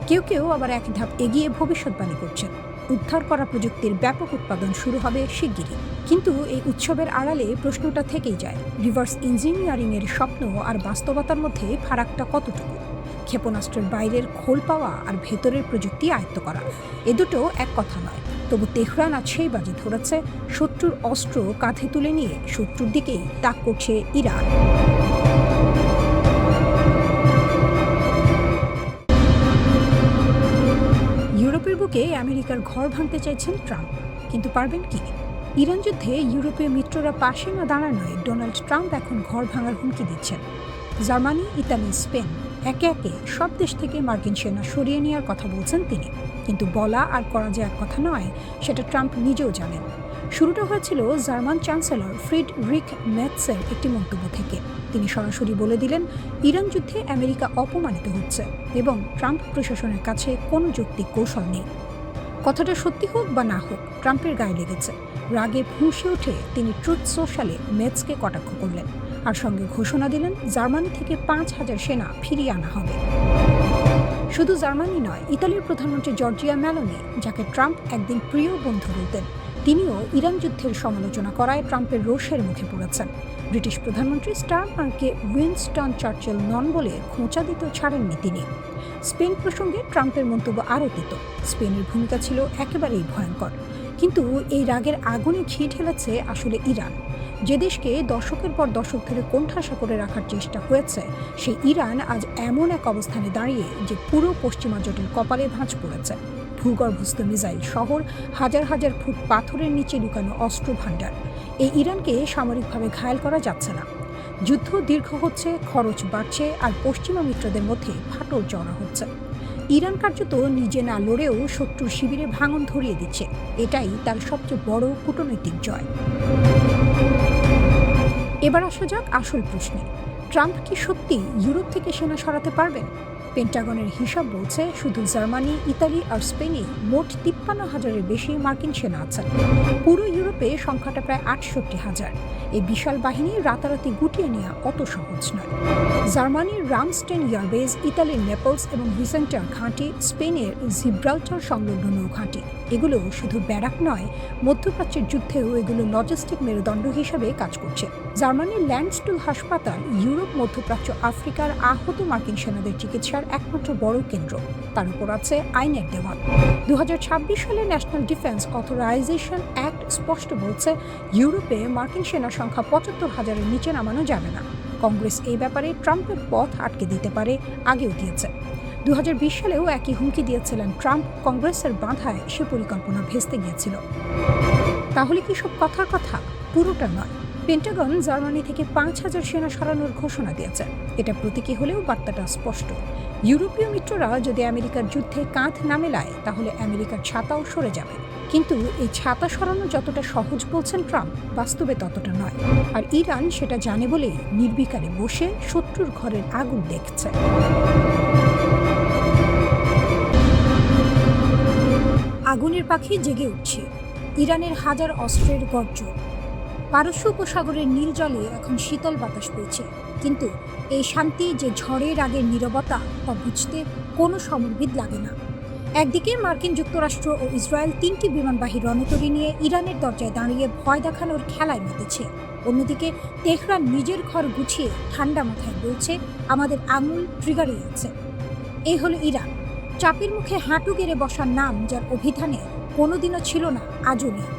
কেউ কেউ আবার এক ধাপ এগিয়ে ভবিষ্যৎবাণী করছেন, উদ্ধার করা প্রযুক্তির ব্যাপক উৎপাদন শুরু হবে শিগগিরই। কিন্তু এই উৎসবের আড়ালে প্রশ্নটা থেকেই যায়, রিভার্স ইঞ্জিনিয়ারিংয়ের স্বপ্ন আর বাস্তবতার মধ্যে ফারাকটা কতটুকু? ক্ষেপণাস্ত্রের বাইরের খোল পাওয়া আর ভেতরের প্রযুক্তি আয়ত্ত করা, এ দুটো এক কথা নয়। তবু তেহরান আজ সেই বাজি ধরেছে, শত্রুর অস্ত্র কাঁধে তুলে নিয়ে শত্রুর দিকেই তাক করছে ইরান। ইউরোপের বুকে আমেরিকার ঘর ভাঙতে চাইছেন ট্রাম্প, কিন্তু পারবেন কি? ইরান যুদ্ধে ইউরোপীয় মিত্ররা পাশে না দাঁড়ানোয় ডোনাল্ড ট্রাম্প এখন ঘর ভাঙার হুমকি দিচ্ছেন। জার্মানি, ইতালি, স্পেন একে একে সব দেশ থেকে মার্কিন সেনা সরিয়ে নেওয়ার কথা বলছেন তিনি। কিন্তু বলা আর করা যে এক কথা নয়, সেটা ট্রাম্প নিজেও জানেন। শুরুটা হয়েছিল জার্মান চ্যান্সেলর ফ্রিডরিখ মেটসের একটি মন্তব্য থেকে। তিনি সরাসরি বলে দিলেন, ইরান যুদ্ধে আমেরিকা অপমানিত হচ্ছে এবং ট্রাম্প প্রশাসনের কাছে কোনো যৌক্তিক কৌশল নেই। কথাটা সত্যি হোক বা না হোক, ট্রাম্পের গায়ে লেগেছে। রাগে ফুঁসে উঠে তিনি ট্রুথ সোশ্যালে মেটসকে কটাক্ষ করলেন আর সঙ্গে ঘোষণা দিলেন জার্মানি থেকে 5,000 সেনা ফিরিয়ে আনা হবে। শুধু জার্মানি নয়, ইতালির প্রধানমন্ত্রী জর্জিয়া মেলোনি, যাকে ট্রাম্প একদিন প্রিয় বন্ধু বলতেন, তিনিও ইরান যুদ্ধের সমালোচনা করায় ট্রাম্পের রোষের মুখে পড়েছেন। ব্রিটিশ প্রধানমন্ত্রী স্টারমারকে উইনস্টন চার্চিল নন বলে খোঁচা দিতেও ছাড়েননি তিনি। স্পেন প্রসঙ্গে ট্রাম্পের মন্তব্য আরও তেতো। স্পেনের ভূমিকা ছিল একেবারেই ভয়ঙ্কর, কিন্তু এই রাগের আগুনে ঘি ঢেলেছে আসলে ইরান। যে দেশকে দশকের পর দশক ধরে কোণঠাসা করে রাখার চেষ্টা হয়েছে, সেই ইরান আজ এমন এক অবস্থানে দাঁড়িয়ে যে পুরো পশ্চিমা জোটের কপালে ভাঁজ পড়েছে। ভূগর্ভস্থ মিসাইল শহর, হাজার হাজার ফুট পাথরের নিচে লুকানো অস্ত্র ভাণ্ডার। এই ইরানকে সামরিকভাবে ঘায়েল করা যাচ্ছে না। যুদ্ধ দীর্ঘ হচ্ছে, খরচ বাড়ছে, আর পশ্চিমা মিত্রদের মধ্যে ফাটল চড়া হচ্ছে। ইরান কার্যত নিজে না লড়েও শত্রুর শিবিরে ভাঙন ধরিয়ে দিচ্ছে। এটাই তার সবচেয়ে বড় কূটনৈতিক জয়। এবার আসা যাক আসল প্রশ্নে, ট্রাম্প কি সত্যি ইউরোপ থেকে সেনা সরাতে পারবেন? পেন্টাগনের হিসাব বলছে শুধু জার্মানি, ইতালি আর স্পেনে মোট 53,000-এর বেশি মার্কিন সেনা আছেন। পুরো ইউরোপে সংখ্যাটা প্রায় 68,000। এই বিশাল বাহিনী রাতারাতি গুটিয়ে নেওয়া অত সহজ নয়। জার্মানির রামস্টেন এয়ারবেস, ইতালির নেপলস এবং ভিসেন্টার ঘাঁটি, স্পেনের জিব্রাল্টার সংলগ্ন নৌঘাঁটি, এগুলো শুধু ব্যারাক নয়, মধ্যপ্রাচ্যের যুদ্ধেও এগুলো লজিস্টিক মেরুদণ্ড হিসেবে কাজ করছে। জার্মানির ল্যান্ডস্টুল হাসপাতাল ইউরোপ, মধ্যপ্রাচ্য, আফ্রিকার আহত মার্কিন সেনাদের চিকিৎসার একমাত্র বড় কেন্দ্র। তার উপর আছে আইনের দেওয়াল। 2026 সালে ন্যাশনাল ডিফেন্স অথরাইজেশন অ্যাক্ট স্পষ্ট বলছে, ইউরোপে মার্কিন সেনা সংখ্যা 75,000-এর নিচে নামানো যাবে না। কংগ্রেস এই ব্যাপারে ট্রাম্পের পথ আটকে দিতে পারে, আগেও দিয়েছে। 2020 সালেও একই হুমকি দিয়েছিলেন ট্রাম্প। কংগ্রেসের বাধায় সে পরিকল্পনা ভেস্তে গিয়েছিল। তাহলে কি সব কথার কথা? পুরোটা নয়। পেন্টাগন জার্মানি থেকে 5,000 সেনা সরানোর ঘোষণা দিয়েছে। এটা প্রতীকী হলেও বার্তাটা স্পষ্ট। ইউরোপীয় মিত্ররা যদি আমেরিকার যুদ্ধে কাঁধ না মেলায়, তাহলে আমেরিকার ছাতাও সরে যাবে। কিন্তু এই ছাতা সরানো যতটা সহজ বলছেন ট্রাম্প, বাস্তবে ততটা নয়। আর ইরান সেটা জানে বলেই নির্বিকারে বসে শত্রুর ঘরের আগুন দেখছে। আগুনের পাখি জেগে উঠছে। ইরানের হাজার অস্ত্রের গর্জন। পারস্য উপসাগরের নীল জলে এখন শীতল বাতাস বইছে, কিন্তু এই শান্তি যে ঝড়ের আগের নীরবতা, তা বুঝতে কোনো সমরবিদ লাগে না। একদিকে মার্কিন যুক্তরাষ্ট্র ও ইসরায়েল 3টি বিমানবাহী রণতরী নিয়ে ইরানের দরজায় দাঁড়িয়ে ভয় দেখানোর খেলায় মেতেছে। অন্যদিকে তেহরান নিজের ঘর গুছিয়ে ঠান্ডা মাথায় বলছে, আমাদের আঙুল ট্রিগারেই আছে। এই হলো ইরান, চাপের মুখে হাঁটু গেড়ে বসার নাম, যার অভিধানে কোনোদিনও ছিল না, আজও নেই।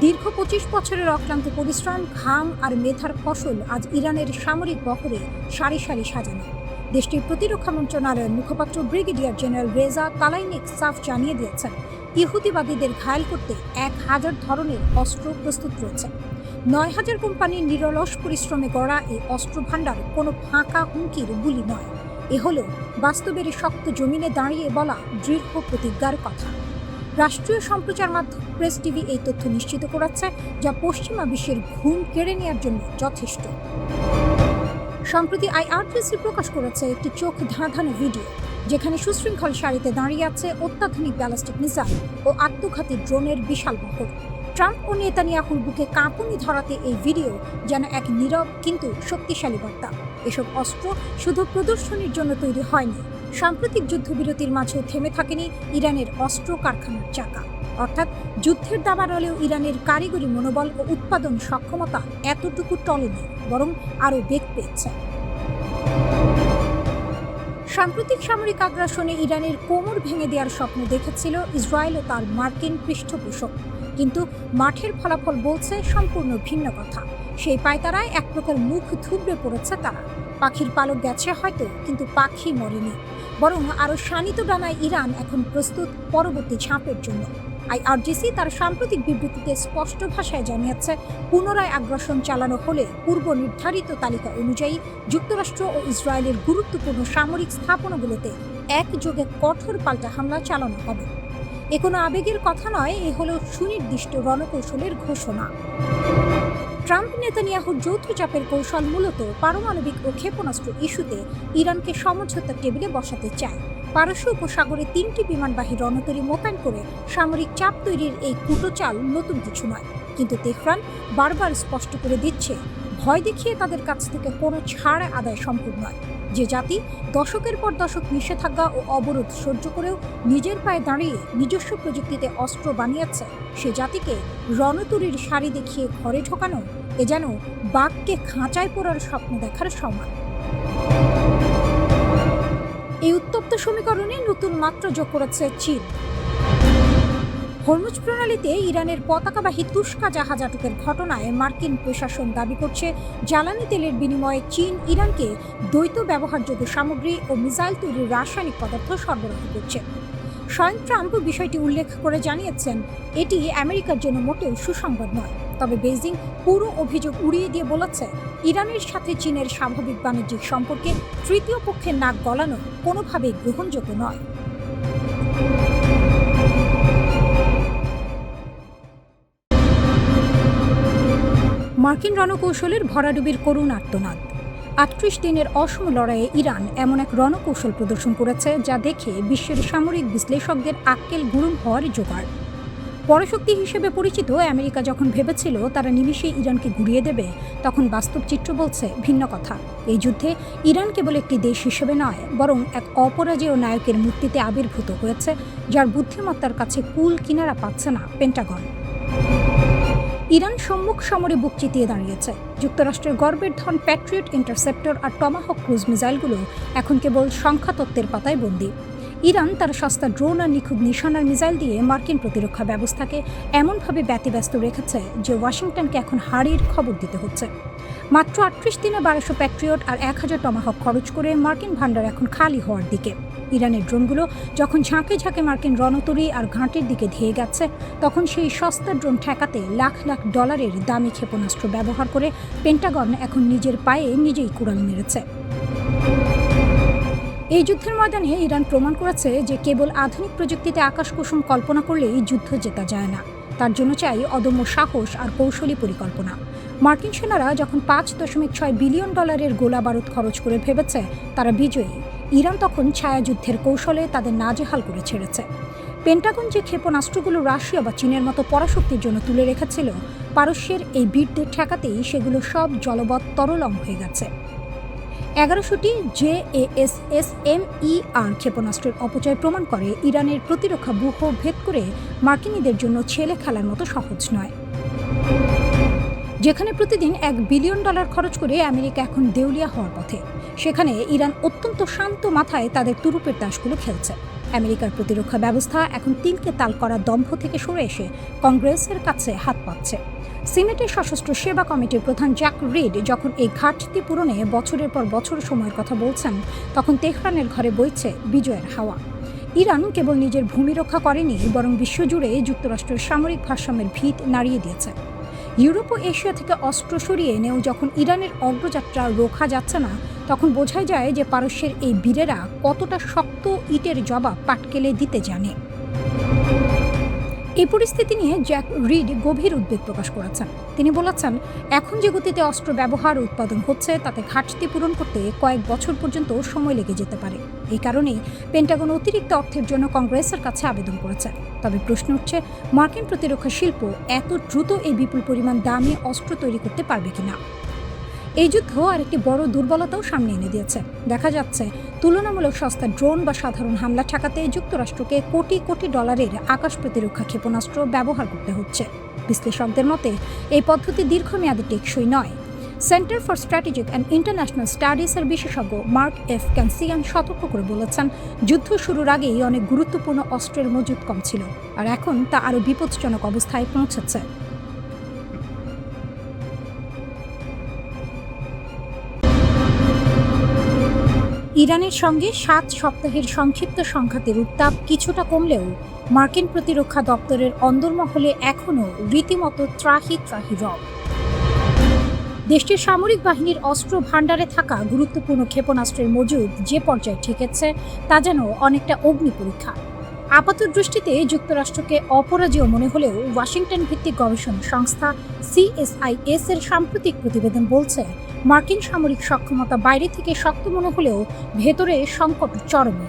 দীর্ঘ 25 বছরের অক্লান্ত পরিশ্রম, ঘাম আর মেধার ফসল আজ ইরানের সামরিক বহরে সারি সারি সাজানো। দেশটির প্রতিরক্ষা মন্ত্রণালয়ের মুখপাত্র ব্রিগেডিয়ার জেনারেল রেজা তালাইনিক সাফ জানিয়ে দিয়েছেন, ইহুদিবাদীদের ঘায়েল করতে 1000 ধরনের অস্ত্র প্রস্তুত রয়েছে। 9,000 কোম্পানির নিরলস পরিশ্রমে গড়া এই অস্ত্র ভাণ্ডার কোনো ফাঁকা হুমকির বুলি নয়। এ হলো বাস্তবের শক্ত জমিনে দাঁড়িয়ে বলা দৃঢ় প্রতিজ্ঞার কথা। রাষ্ট্রীয় সম্প্রচার মাধ্যম প্রেস টিভি এই তথ্য নিশ্চিত করাচ্ছে, যা পশ্চিমা বিশ্বের ঘুম কেড়ে নেওয়ার জন্য যথেষ্ট। সম্প্রতি আইআরজিসি প্রকাশ করেছে একটি চোখ ধাঁধানো ভিডিও, যেখানে সুশৃঙ্খল সারিতে দাঁড়িয়ে আছে অত্যাধুনিক ব্যালিস্টিক মিসাইল ও আত্মঘাতী ড্রোনের বিশাল বহর। ট্রাম্প ও নেতানিয়াহুর বুকে কাঁপুনি ধরাতে এই ভিডিও যেন এক নীরব কিন্তু শক্তিশালী বার্তা। এসব অস্ত্র শুধু প্রদর্শনীর জন্য তৈরি হয়নি। সাম্প্রতিক যুদ্ধবিরতির মাঝেও থেমে থাকেনি ইরানের অস্ত্র কারখানার চাকা। অর্থাৎ যুদ্ধের দাবানলেও ইরানের কারিগরি মনোবল ও উৎপাদন সক্ষমতা এতটুকু টলেনি, বরং আরও বেগ পেয়েছে। সাম্প্রতিক সামরিক আগ্রাসনে ইরানের কোমর ভেঙে দেওয়ার স্বপ্ন দেখেছিল ইসরায়েল ও তার মার্কিন পৃষ্ঠপোষক, কিন্তু মাঠের ফলাফল বলছে সম্পূর্ণ ভিন্ন কথা। সেই পায়তারায় এক প্রকার মুখ থুবড়ে পড়েছে তারা। পাখির পালক গেছে হয়তো, কিন্তু পাখি মরেনি, বরং আরও শানিত ডানায় ইরান এখন প্রস্তুত পরবর্তী ঝাঁপের জন্য। আইআরজিসি তার সাম্প্রতিক বিবৃতিতে স্পষ্ট ভাষায় জানিয়েছে, পুনরায় আগ্রাসন চালানো হলে পূর্ব নির্ধারিত তালিকা অনুযায়ী যুক্তরাষ্ট্র ও ইসরায়েলের গুরুত্বপূর্ণ সামরিক স্থাপনাগুলোতে একযোগে কঠোর পাল্টা হামলা চালানো হবে। এ কোনো আবেগের কথা নয়, এ হলো সুনির্দিষ্ট রণকৌশলের ঘোষণা। ট্রাম্প নেতানিয়াহুর যৌথ চাপের কৌশল মূলত পারমাণবিক ও ক্ষেপণাস্ত্র ইস্যুতে ইরানকে সমঝোতার টেবিলে বসাতে চায়। পারস্য উপসাগরে 3টি বিমানবাহী রণতরী মোতায়েন করে সামরিক চাপ তৈরির এই কুটোচাল নতুন কিছু নয়, কিন্তু তেহরান বারবার স্পষ্ট করে দিচ্ছে, ভয় দেখিয়ে তাদের কাছ থেকে কোনো ছাড় আদায় সম্ভব নয়। যে জাতি দশকের পর দশক নিষেধাজ্ঞা ও অবরোধ সহ্য করেও নিজের পায়ে দাঁড়িয়ে নিজস্ব প্রযুক্তিতে অস্ত্র বানিয়েছে, সে জাতিকে রণতরীর শাড়ি দেখিয়ে ঘরে ঢোকানো এ যেন বাঘকে খাঁচায় পড়ার স্বপ্ন দেখার সমান। এই উত্তপ্ত সমীকরণে নতুন মাত্রা যোগ করেছে চীন। হরমুজ প্রণালীতে ইরানের পতাকাবাহী তুস্কা জাহাজ আটকের ঘটনায় মার্কিন প্রশাসন দাবি করছে, জ্বালানি তেলের বিনিময়ে চীন ইরানকে দ্বৈত ব্যবহারযোগ্য সামগ্রী ও মিসাইল তৈরির রাসায়নিক পদার্থ সরবরাহ করছে। স্বয়ং ট্রাম্প বিষয়টি উল্লেখ করে জানিয়েছেন, এটি আমেরিকার জন্য মোটেও সুসংবাদ নয়। তবে বেইজিং পুরো অভিযোগ উড়িয়ে দিয়ে বলেছে, ইরানের সাথে চীনের স্বাভাবিক বাণিজ্যিক সম্পর্কে তৃতীয় পক্ষের নাক গলানো কোনোভাবেই গ্রহণযোগ্য নয়। মার্কিন রণকৌশলের ভরাডুবির করুণ আর্তনাদ। ৩৮ দিনের অসম লড়াইয়ে ইরান এমন এক রণকৌশল প্রদর্শন করেছে, যা দেখে বিশ্বের সামরিক বিশ্লেষকদের আক্কেল গুরুম হওয়ার জোগাড়। পরাশক্তি হিসেবে পরিচিত আমেরিকা যখন ভেবেছিল তারা নিমিষে ইরানকে ঘুরিয়ে দেবে, তখন বাস্তব চিত্র বলছে ভিন্ন কথা। এই যুদ্ধে ইরান কেবল একটি দেশ হিসেবে নয়, বরং এক অপরাজেয় নায়কের মূর্তিতে আবির্ভূত হয়েছে, যার বুদ্ধিমত্তার কাছে কুল কিনারা পাচ্ছে না পেন্টাগন। ইরান সম্মুখ সমরে বুক চিতিয়ে দাঁড়িয়েছে। যুক্তরাষ্ট্রের গর্বের ধন প্যাট্রিয়ট ইন্টারসেপ্টর আর টমাহক ক্রুজ মিসাইলগুলো এখন কেবল সংখ্যাতত্ত্বের পাতায় বন্দী। ইরান তার সস্তা ড্রোন আর নিখুঁত নিশানার মিসাইল দিয়ে মার্কিন প্রতিরক্ষা ব্যবস্থাকে এমনভাবে ব্যতিব্যস্ত রেখেছে যে ওয়াশিংটনকে এখন হারির খবর দিতে হচ্ছে। মাত্র ৩৮ দিনে ১২০০ প্যাট্রিয়ট আর ১,০০০ টমাহক খরচ করে মার্কিন ভান্ডার এখন খালি হওয়ার দিকে। ইরানের ড্রোনগুলো যখন ঝাঁকে ঝাঁকে মার্কিন রণতরী আর ঘাঁটির দিকে ধেয়ে গেছে, তখন সেই সস্তা ড্রোন ঠেকাতে লাখ লাখ ডলারের দামি ক্ষেপণাস্ত্র ব্যবহার করে পেন্টাগন এখন নিজের পায়ে নিজেই কুড়াল মেরেছে। এই যুদ্ধের ময়দানে ইরান প্রমাণ করেছে যে কেবল আধুনিক প্রযুক্তিতে আকাশকুসুম কল্পনা করলেই যুদ্ধ জেতা যায় না। তার জন্য চাই অদম্য সাহস আর কৌশলী পরিকল্পনা। মার্কিন সেনারা যখন $৫.৬ বিলিয়ন গোলা বারুদ খরচ করে ভেবেছে তারা বিজয়ী, ইরান তখন ছায়াযুদ্ধের কৌশলে তাদের নাজেহাল করে ছেড়েছে। পেন্টাগন যে ক্ষেপণাস্ত্রগুলো রাশিয়া বা চীনের মতো পরাশক্তির জন্য তুলে রেখেছিল, পারস্যের এই বীরদের ঠেকাতেই সেগুলো সব জলবৎ তরলং হয়ে গেছে। ১১০০টি JASSM-ER ক্ষেপণাস্ত্রের অপচয় প্রমাণ করে ইরানের প্রতিরক্ষা ব্যূহ ভেদ করে মার্কিনীদের জন্য ছেলে খেলার মতো সহজ নয়। যেখানে প্রতিদিন $1 বিলিয়ন খরচ করে আমেরিকা এখন দেউলিয়া হওয়ার পথে, সেখানে ইরান অত্যন্ত শান্ত মাথায় তাদের তুরুপের তাসগুলো খেলছে। আমেরিকার প্রতিরক্ষা ব্যবস্থা এখন তিলকে তাল করা দম্ভ থেকে সরে এসে কংগ্রেসের কাছে হাত পাচ্ছে। সিনেটের সশস্ত্র সেবা কমিটির প্রধান জ্যাক রিড যখন এই ঘাটতি পূরণে বছরের পর বছর সময়ের কথা বলছেন, তখন তেহরানের ঘরে বইছে বিজয়ের হাওয়া। ইরান কেবল নিজের ভূমি রক্ষা করেনি, বরং বিশ্বজুড়ে যুক্তরাষ্ট্রের সামরিক ভারসাম্যের ভিত নাড়িয়ে দিয়েছে। ইউরোপ ও এশিয়া থেকে অস্ত্র সরিয়ে এনেও যখন ইরানের অগ্রযাত্রা রোখা যাচ্ছে না, তখন বোঝাই যায় যে পারস্যের এই বীরেরা কতটা শক্ত ইটের জবাব পাটকেলে দিতে জানে। এই পরিস্থিতি নিয়ে জ্যাক রিড গভীর উদ্বেগ প্রকাশ করেছেন। তিনি বলেছেন, এখন যে গতিতে অস্ত্র ব্যবহার ও উৎপাদন হচ্ছে তাতে ঘাটতি পূরণ করতে কয়েক বছর পর্যন্ত সময় লেগে যেতে পারে। এই কারণেই পেন্টাগন অতিরিক্ত অর্থের জন্য কংগ্রেসের কাছে আবেদন করেছে। তবে প্রশ্ন উঠছে, মার্কিন প্রতিরক্ষা শিল্প এত দ্রুত এই বিপুল পরিমাণ দামি অস্ত্র তৈরি করতে পারবে কিনা। এই যুদ্ধ আরেকটি বড় দুর্বলতাও সামনে এনে দিয়েছে। দেখা যাচ্ছে তুলনামূলক সস্তা ড্রোন বা সাধারণ হামলা ঠেকাতে যুক্তরাষ্ট্রকে কোটি কোটি ডলারের আকাশ প্রতিরক্ষা ক্ষেপণাস্ত্র ব্যবহার করতে হচ্ছে। বিশ্লেষকদের মতে এই পদ্ধতি দীর্ঘমেয়াদে টেকসই নয়। Center for strategic and international স্টাডিজের বিশেষজ্ঞ মার্ক এফ ক্যানসিয়ান সতর্ক করে বলেছেন, যুদ্ধ শুরুর আগেই অনেক গুরুত্বপূর্ণ অস্ত্রের মজুদ কম ছিল, আর এখন তা আরও বিপজ্জনক অবস্থায় পৌঁছেছে। ইরানের সঙ্গে 7 সপ্তাহের সংক্ষিপ্ত সংঘাতের উত্তাপ কিছুটা কমলেও মার্কিন প্রতিরক্ষা দপ্তরের অন্দরমহলে এখনও রীতিমতো ত্রাহি ত্রাহি রব। দেশটির সামরিক বাহিনীর অস্ত্র ভাণ্ডারে থাকা গুরুত্বপূর্ণ ক্ষেপণাস্ত্রের মজুদ যে পর্যায়ে ঠেকেছে তা যেন অনেকটা অগ্নি পরীক্ষা। আপাত দৃষ্টিতে যুক্তরাষ্ট্রকে অপরাজেয় মনে হলেও ওয়াশিংটন ভিত্তিক গবেষণা সংস্থা CSIS এর সাম্প্রতিক প্রতিবেদন বলছে, মার্কিন সামরিক সক্ষমতা বাইরে থেকে শক্ত মনে হলেও ভেতরে সংকট চরমে।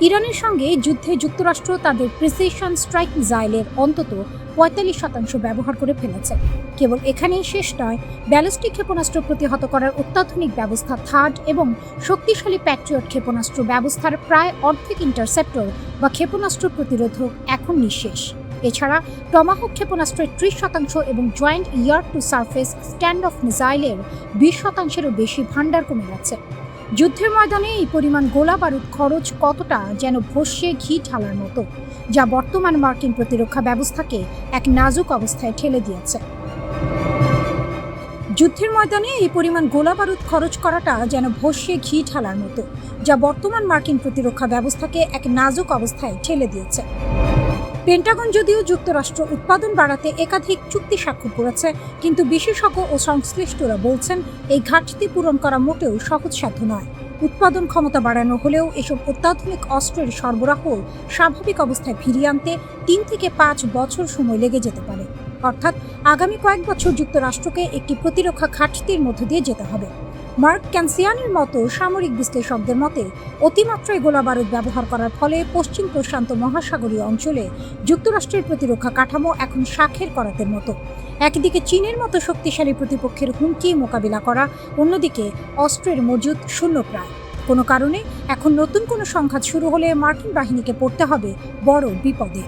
ইরানের সঙ্গে যুদ্ধে যুক্তরাষ্ট্র তাদের প্রিসিশন স্ট্রাইক মিসাইলের অন্তত ৪৫% ব্যবহার করে ফেলেছে। কেবল এখানেই শেষ নয়, ব্যালিস্টিক ক্ষেপণাস্ত্র প্রতিহত করার অত্যাধুনিক ব্যবস্থা থার্ড এবং শক্তিশালী প্যাট্রিয়ট ক্ষেপণাস্ত্র ব্যবস্থার প্রায় অর্ধেক ইন্টারসেপ্টর বা ক্ষেপণাস্ত্র প্রতিরোধক এখন নিঃশেষ। এছাড়া টমাহক ক্ষেপণাস্ত্রের ৩০% এবং joint air to surface stand off মিসাইলের ২০%-এরও বেশি ভাণ্ডার কমে গেছে। যুদ্ধের ময়দানে এই পরিমাণ গোলা বারুদ খরচ কতটা যেন ভস্যে ঘি ঢালার মতো, যা বর্তমান মার্কিন প্রতিরক্ষা ব্যবস্থাকে এক নাজুক অবস্থায় ঠেলে দিয়েছে। যুদ্ধের ময়দানে এই পরিমাণ গোলা বারুদ খরচ করাটা যেন ভস্যে ঘি ঢালার মতো, যা বর্তমান মার্কিন প্রতিরক্ষা ব্যবস্থাকে এক নাজুক অবস্থায় ঠেলে দিয়েছে। পেন্টাগন যদিও যুক্তরাষ্ট্র উৎপাদন বাড়াতে একাধিক চুক্তি স্বাক্ষর করেছে, কিন্তু বিশেষজ্ঞ ও সংশ্লিষ্টরা বলছেন এই ঘাটতি পূরণ করা মোটেও সহজসাধ্য নয়। উৎপাদন ক্ষমতা বাড়ানো হলেও এসব অত্যাধুনিক অস্ত্রের সরবরাহ স্বাভাবিক অবস্থায় ফিরিয়ে আনতে ৩ থেকে ৫ বছর সময় লেগে যেতে পারে। অর্থাৎ আগামী কয়েক বছর যুক্তরাষ্ট্রকে একটি প্রতিরক্ষা ঘাটতির মধ্য দিয়ে যেতে হবে। মার্ক ক্যানসিয়ানের মতো সামরিক বিশ্লেষকদের মতে, অতিমাত্রায় গোলাবারুদ ব্যবহার করার ফলে পশ্চিম প্রশান্ত মহাসাগরীয় অঞ্চলে যুক্তরাষ্ট্রের প্রতিরক্ষা কাঠামো এখন শাঁখের করাতের মতো। একদিকে চীনের মতো শক্তিশালী প্রতিপক্ষের হুমকি মোকাবিলা করা, অন্যদিকে অস্ত্রের মজুদ শূন্যপ্রায়। কোনো কারণে এখন নতুন কোনো সংঘাত শুরু হলে মার্কিন বাহিনীকে পড়তে হবে বড় বিপদে।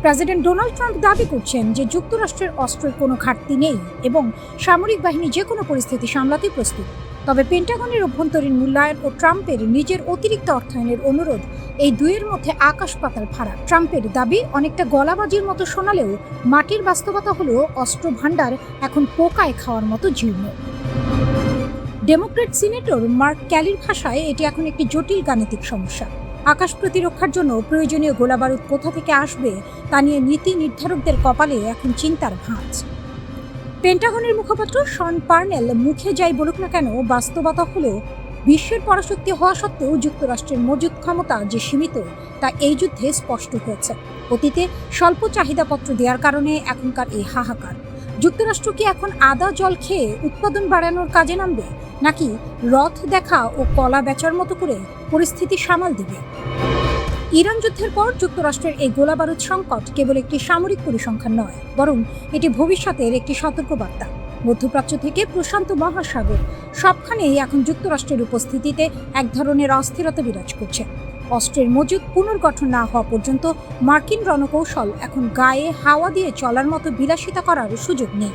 প্রেসিডেন্ট ডোনাল্ড ট্রাম্প দাবি করছেন যে যুক্তরাষ্ট্রের অস্ত্রের কোনো ঘাটতি নেই এবং সামরিক বাহিনী যে কোনো পরিস্থিতি সামলাতে প্রস্তুত। তবে পেন্টাগনের অভ্যন্তরীণ মূল্যায়ন ও ট্রাম্পের নিজের অতিরিক্ত অর্থায়নের অনুরোধ, এই দুইয়ের মধ্যে আকাশ পাতাল ফারাক। ট্রাম্পের দাবি অনেকটা গলাবাজির মতো শোনালেও মাটির বাস্তবতা হলো অস্ত্র ভাণ্ডার এখন পোকায় খাওয়ার মতো জীর্ণ। ডেমোক্র্যাট সিনেটর মার্ক ক্যালির ভাষায় এটি এখন একটি জটিল গাণিতিক সমস্যা। আকাশ প্রতিরক্ষার জন্য প্রয়োজনীয় গোলাবারুদ কোথা থেকে আসবে তা নিয়ে নীতি নির্ধারকদের কপালে এখন চিন্তার ভাঁজ। পেন্টাগনের মুখপাত্র শন পার্নেল মুখে যাই বলুক না কেন, বাস্তবতা হলো বিশ্বের পরাশক্তি হওয়া সত্ত্বেও যুক্তরাষ্ট্রের মজুদ ক্ষমতা যে সীমিত তা এই যুদ্ধে স্পষ্ট হয়েছে। অতীতে স্বল্প চাহিদাপত্র দেওয়ার কারণে এখনকার এই হাহাকার। যুক্তরাষ্ট্র কি এখন আদা জল খেয়ে উৎপাদন বাড়ানোর কাজে নামবে, নাকি রথ দেখা ও কলা বেচার মতো করে পরিস্থিতি সামাল দেবে? ইরান যুদ্ধের পর যুক্তরাষ্ট্রের এই গোলাবারুদ সংকট কেবল একটি সামরিক পরিসংখ্যান নয়, বরং এটি ভবিষ্যতের একটি সতর্কবার্তা। মধ্যপ্রাচ্য থেকে প্রশান্ত মহাসাগর সবখানেই এখন যুক্তরাষ্ট্রের উপস্থিতিতে এক ধরনের অস্থিরতা বিরাজ করছে। অস্ত্রের মজুদ পুনর্গঠন না হওয়া পর্যন্ত মার্কিন রণকৌশল এখন গায়ে হাওয়া দিয়ে চলার মতো বিলাসিতা করার সুযোগ নেই।